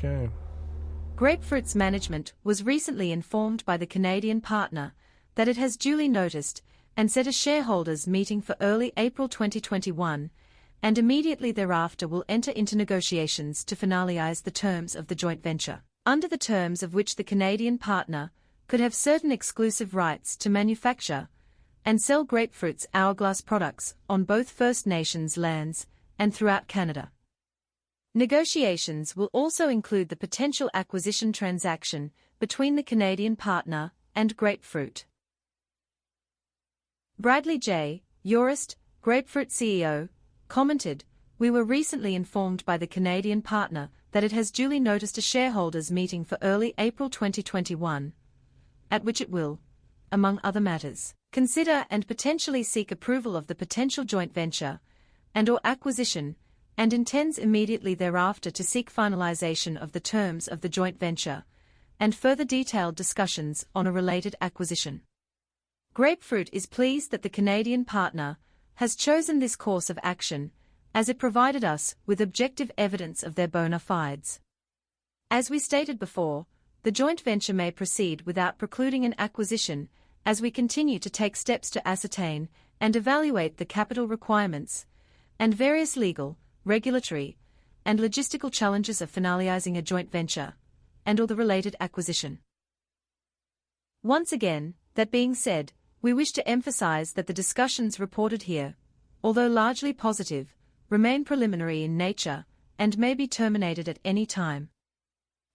Okay. Grapefruit's management was recently informed by the Canadian partner that it has duly noticed and set a shareholders' meeting for early April 2021, and immediately thereafter will enter into negotiations to finalize the terms of the joint venture, under the terms of which the Canadian partner could have certain exclusive rights to manufacture and sell Grapefruit's Hourglass products on both First Nations lands and throughout Canada. Negotiations will also include the potential acquisition transaction between the Canadian partner and Grapefruit. Bradley J. Eurist, Grapefruit CEO, commented, "We were recently informed by the Canadian partner that it has duly noticed a shareholders' meeting for early April 2021, at which it will, among other matters, consider and potentially seek approval of the potential joint venture and/or acquisition, and intends immediately thereafter to seek finalization of the terms of the joint venture and further detailed discussions on a related acquisition." Grapefruit is pleased that the Canadian partner has chosen this course of action, as it provided us with objective evidence of their bona fides. As we stated before, the joint venture may proceed without precluding an acquisition, as we continue to take steps to ascertain and evaluate the capital requirements and various legal, regulatory, and logistical challenges of finalizing a joint venture and/or the related acquisition. Once again, that being said, we wish to emphasize that the discussions reported here, although largely positive, remain preliminary in nature and may be terminated at any time.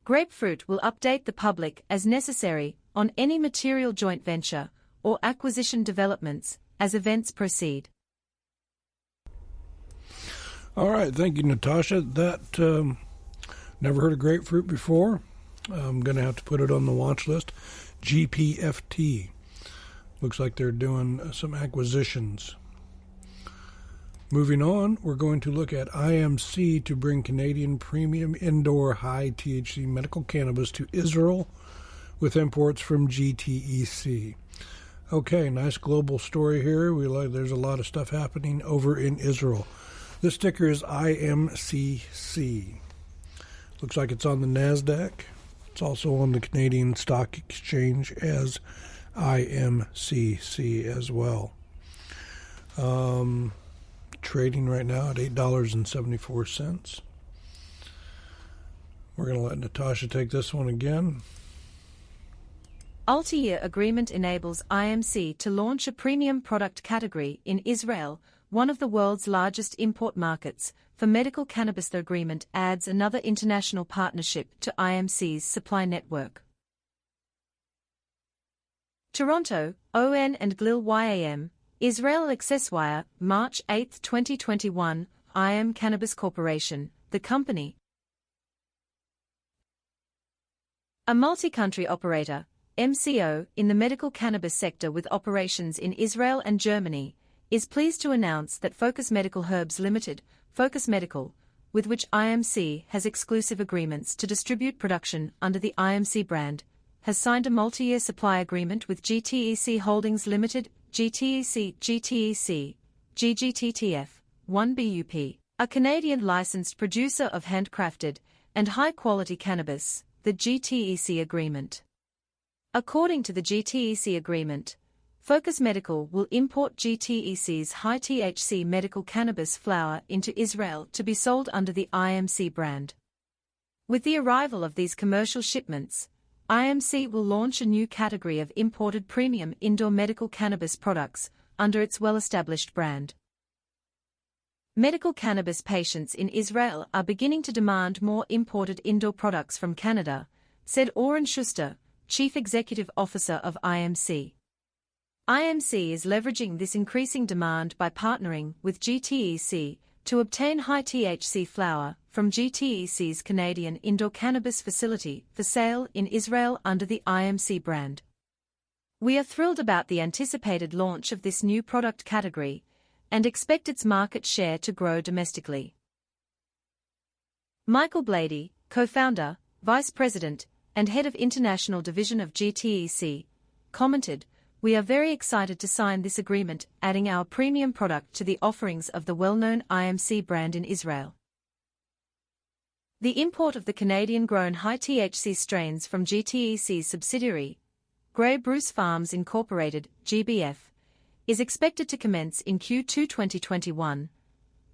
Grapefruit will update the public as necessary on any material joint venture or acquisition developments as events proceed. All right, thank you, Natasha. That, never heard of Grapefruit before. I'm going to have to put it on the watch list. GPFT. Looks like they're doing some acquisitions. Moving on, we're going to look at IMC to bring Canadian premium indoor high THC medical cannabis to Israel with imports from GTEC. Okay, nice global story here. There's a lot of stuff happening over in Israel. This ticker is IMCC. Looks like it's on the NASDAQ. It's also on the Canadian Stock Exchange as IMCC as well. Trading right now at $8.74. We're going to let Natasha take this one again. Multi-year agreement enables IMC to launch a premium product category in Israel, one of the world's largest import markets for medical cannabis. The agreement adds another international partnership to IMC's supply network. Toronto, ON and GLIL YAM, Israel Accesswire, March 8, 2021, IM Cannabis Corporation, the company, a multi-country operator, MCO, in the medical cannabis sector with operations in Israel and Germany, is pleased to announce that Focus Medical Herbs Limited, Focus Medical, with which IMC has exclusive agreements to distribute production under the IMC brand, has signed a multi-year supply agreement with GTEC Holdings Limited, GTEC, GGTTF, 1BUP, a Canadian licensed producer of handcrafted and high-quality cannabis, the GTEC agreement. According to the GTEC agreement, Focus Medical will import GTEC's high-THC medical cannabis flower into Israel to be sold under the IMC brand. With the arrival of these commercial shipments, IMC will launch a new category of imported premium indoor medical cannabis products under its well-established brand. Medical cannabis patients in Israel are beginning to demand more imported indoor products from Canada, said Oren Schuster, Chief Executive Officer of IMC. IMC is leveraging this increasing demand by partnering with GTEC to obtain high-THC flower from GTEC's Canadian indoor cannabis facility for sale in Israel under the IMC brand. We are thrilled about the anticipated launch of this new product category and expect its market share to grow domestically. Michael Blady, co-founder, vice president, and head of international division of GTEC, commented, "We are very excited to sign this agreement, adding our premium product to the offerings of the well-known IMC brand in Israel." The import of the Canadian-grown high-THC strains from GTEC's subsidiary, Grey Bruce Farms Incorporated, GBF, is expected to commence in Q2 2021,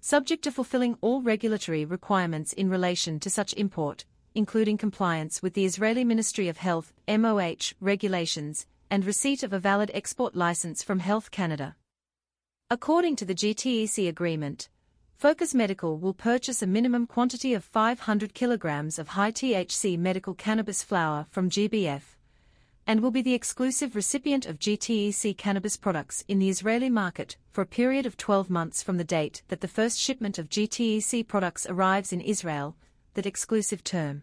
subject to fulfilling all regulatory requirements in relation to such import, including compliance with the Israeli Ministry of Health (MOH) regulations and receipt of a valid export license from Health Canada. According to the GTEC agreement, Focus Medical will purchase a minimum quantity of 500 kilograms of high-THC medical cannabis flower from GBF, and will be the exclusive recipient of GTEC cannabis products in the Israeli market for a period of 12 months from the date that the first shipment of GTEC products arrives in Israel, that exclusive term.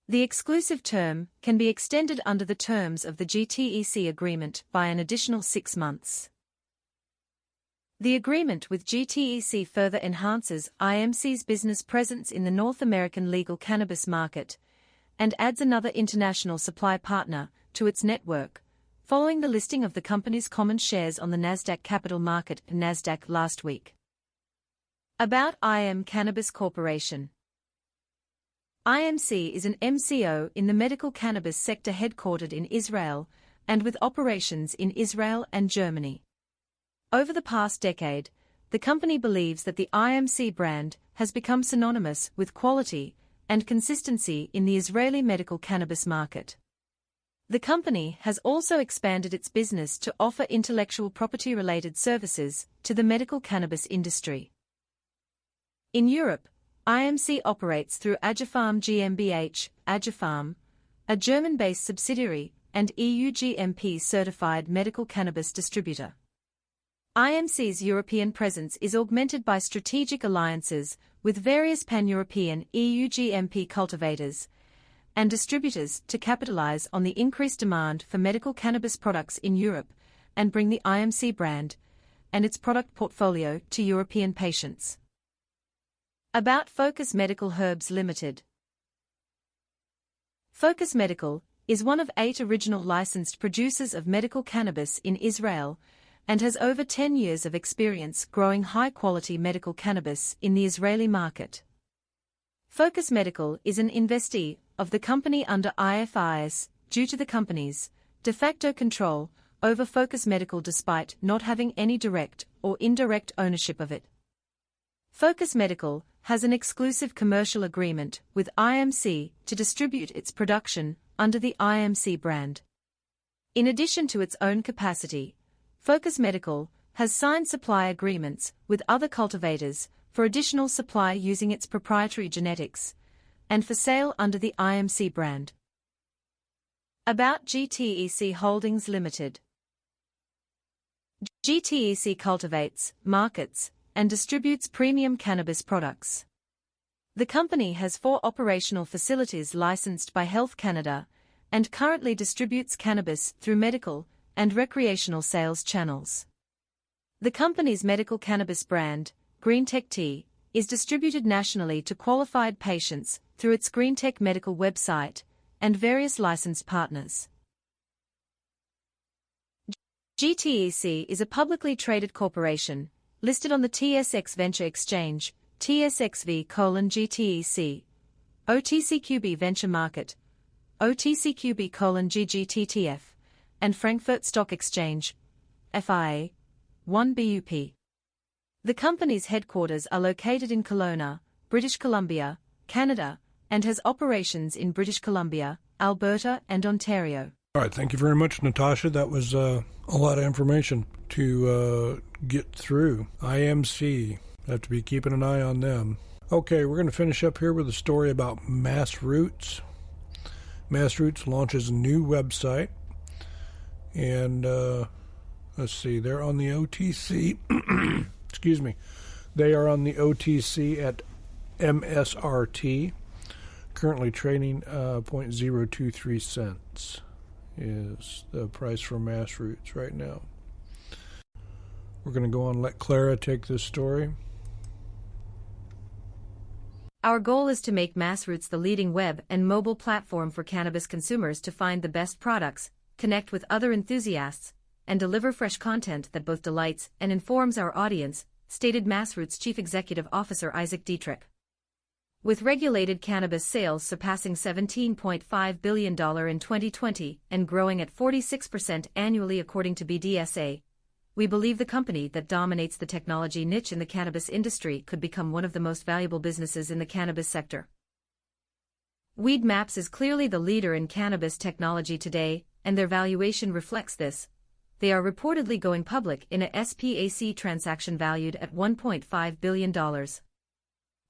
The exclusive term can be extended under the terms of the GTEC agreement by an additional 6 months. The agreement with GTEC further enhances IMC's business presence in the North American legal cannabis market and adds another international supply partner to its network, following the listing of the company's common shares on the Nasdaq Capital Market (Nasdaq) last week. About IM Cannabis Corporation. IMC is an MCO in the medical cannabis sector headquartered in Israel and with operations in Israel and Germany. Over the past decade, the company believes that the IMC brand has become synonymous with quality and consistency in the Israeli medical cannabis market. The company has also expanded its business to offer intellectual property-related services to the medical cannabis industry. In Europe, IMC operates through Agipharm GmbH, Agipharm, a German-based subsidiary and EU GMP-certified medical cannabis distributor. IMC's European presence is augmented by strategic alliances with various pan-European EU GMP cultivators and distributors to capitalize on the increased demand for medical cannabis products in Europe and bring the IMC brand and its product portfolio to European patients. About Focus Medical Herbs Limited. Focus Medical is one of 8 original licensed producers of medical cannabis in Israel and has over 10 years of experience growing high-quality medical cannabis in the Israeli market. Focus Medical is an investee of the company under IFRS due to the company's de facto control over Focus Medical despite not having any direct or indirect ownership of it. Focus Medical has an exclusive commercial agreement with IMC to distribute its production under the IMC brand. In addition to its own capacity, Focus Medical has signed supply agreements with other cultivators for additional supply using its proprietary genetics and for sale under the IMC brand. About GTEC Holdings Limited. GTEC cultivates, markets, and distributes premium cannabis products. The company has 4 operational facilities licensed by Health Canada and currently distributes cannabis through medical and recreational sales channels. The company's medical cannabis brand, GreenTech Tea, is distributed nationally to qualified patients through its GreenTech medical website and various licensed partners. GTEC is a publicly traded corporation, listed on the TSX Venture Exchange, TSXV:GTEC, OTCQB Venture Market, OTCQB:GGTTF, and Frankfurt Stock Exchange, FIA, 1BUP. The company's headquarters are located in Kelowna, British Columbia, Canada, and has operations in British Columbia, Alberta, and Ontario. All right, thank you very much, Natasha. That was a lot of information to get through. IMC, have to be keeping an eye on them. Okay, we're going to finish up here with a story about Mass Roots. Mass Roots launches a new website, and let's see, they're on the OTC. Excuse me. They are on the OTC at MSRT, currently trading 0.023 cents is the price for Mass Roots right now. We're going to go on and let Clara take this story. Our goal is to make Mass Roots the leading web and mobile platform for cannabis consumers to find the best products, connect with other enthusiasts, and deliver fresh content that both delights and informs our audience, stated Mass Roots Chief Executive Officer Isaac Dietrich. With regulated cannabis sales surpassing $17.5 billion in 2020 and growing at 46% annually according to BDSA, we believe the company that dominates the technology niche in the cannabis industry could become one of the most valuable businesses in the cannabis sector. Weedmaps is clearly the leader in cannabis technology today, and their valuation reflects this. They are reportedly going public in a SPAC transaction valued at $1.5 billion.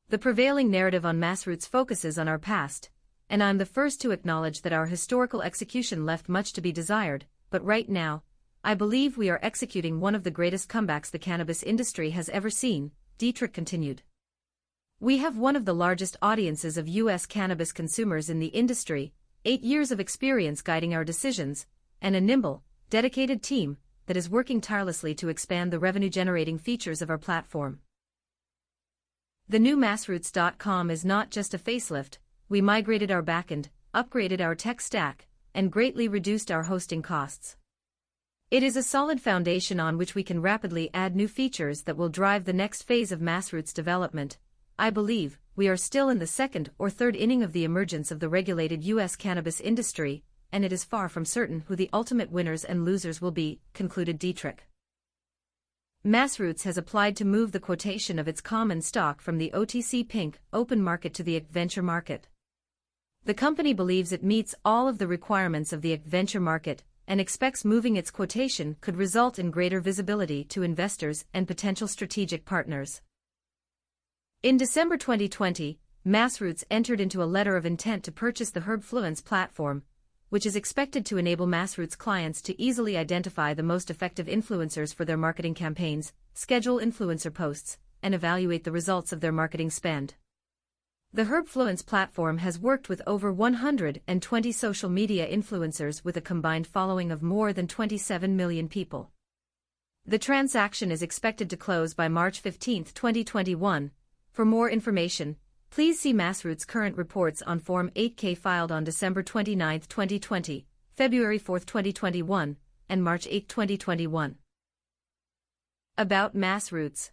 The prevailing narrative on Massroots focuses on our past, and I'm the first to acknowledge that our historical execution left much to be desired, but right now, I believe we are executing one of the greatest comebacks the cannabis industry has ever seen, Dietrich continued. We have one of the largest audiences of U.S. cannabis consumers in the industry, 8 years of experience guiding our decisions, and a nimble, dedicated team that is working tirelessly to expand the revenue-generating features of our platform. The new Massroots.com is not just a facelift. We migrated our backend, upgraded our tech stack, and greatly reduced our hosting costs. It is a solid foundation on which we can rapidly add new features that will drive the next phase of Massroots development. I believe we are still in the second or third inning of the emergence of the regulated U.S. cannabis industry, and it is far from certain who the ultimate winners and losers will be, concluded Dietrich. Massroots has applied to move the quotation of its common stock from the OTC Pink open market to the venture market. The company believes it meets all of the requirements of the venture market and expects moving its quotation could result in greater visibility to investors and potential strategic partners. In December 2020, Massroots entered into a letter of intent to purchase the Herbfluence platform, which is expected to enable Massroots clients to easily identify the most effective influencers for their marketing campaigns, schedule influencer posts, and evaluate the results of their marketing spend. The Herbfluence platform has worked with over 120 social media influencers with a combined following of more than 27 million people. The transaction is expected to close by March 15, 2021. For more information, please see Massroots' current reports on Form 8-K filed on December 29, 2020, February 4, 2021, and March 8, 2021. About Massroots.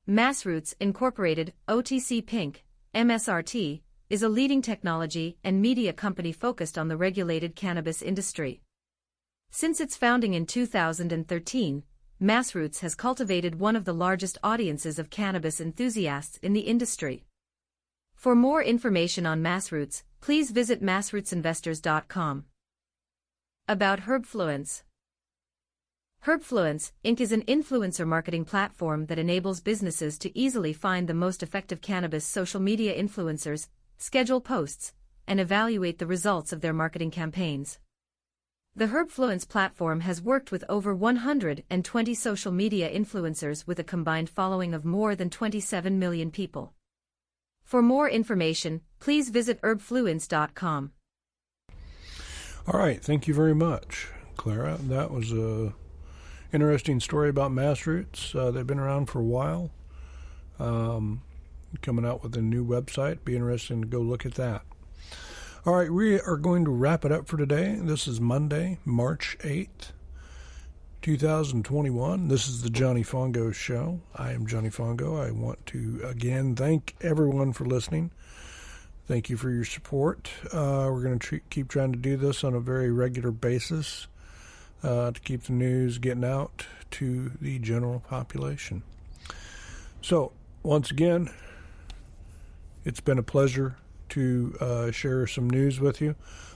Massroots Incorporated, OTC Pink, MSRT, is a leading technology and media company focused on the regulated cannabis industry. Since its founding in 2013, Massroots has cultivated one of the largest audiences of cannabis enthusiasts in the industry. For more information on Massroots, please visit massrootsinvestors.com. About Herbfluence. Herbfluence, Inc. is an influencer marketing platform that enables businesses to easily find the most effective cannabis social media influencers, schedule posts, and evaluate the results of their marketing campaigns. The Herbfluence platform has worked with over 120 social media influencers with a combined following of more than 27 million people. For more information, please visit herbfluence.com. All right, thank you very much, Clara. That was a interesting story about Massroots. They've been around for a while, coming out with a new website. Be interesting to go look at that. All right, we are going to wrap it up for today. This is Monday, March 8th, 2021. This is the Johnny Fongo Show. I am Johnny Fongo. I want to, again, thank everyone for listening. Thank you for your support. We're going to keep trying to do this on a very regular basis to keep the news getting out to the general population. So, once again, it's been a pleasure to share some news with you.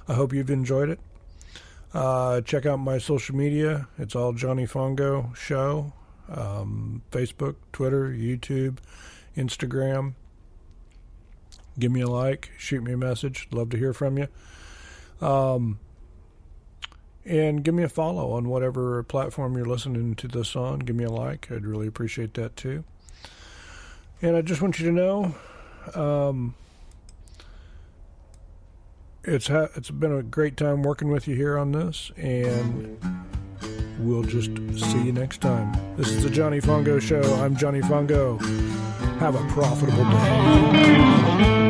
I hope you've enjoyed it. Check out my social media. It's all Johnny Fongo Show. Facebook, Twitter, YouTube, Instagram. Give me a like. Shoot me a message. Love to hear from you. And give me a follow on whatever platform you're listening to this on. Give me a like. I'd really appreciate that too. And I just want you to know, it's been a great time working with you here on this, and we'll just see you next time. This is the Johnny Fongo Show. I'm Johnny Fongo. Have a profitable day.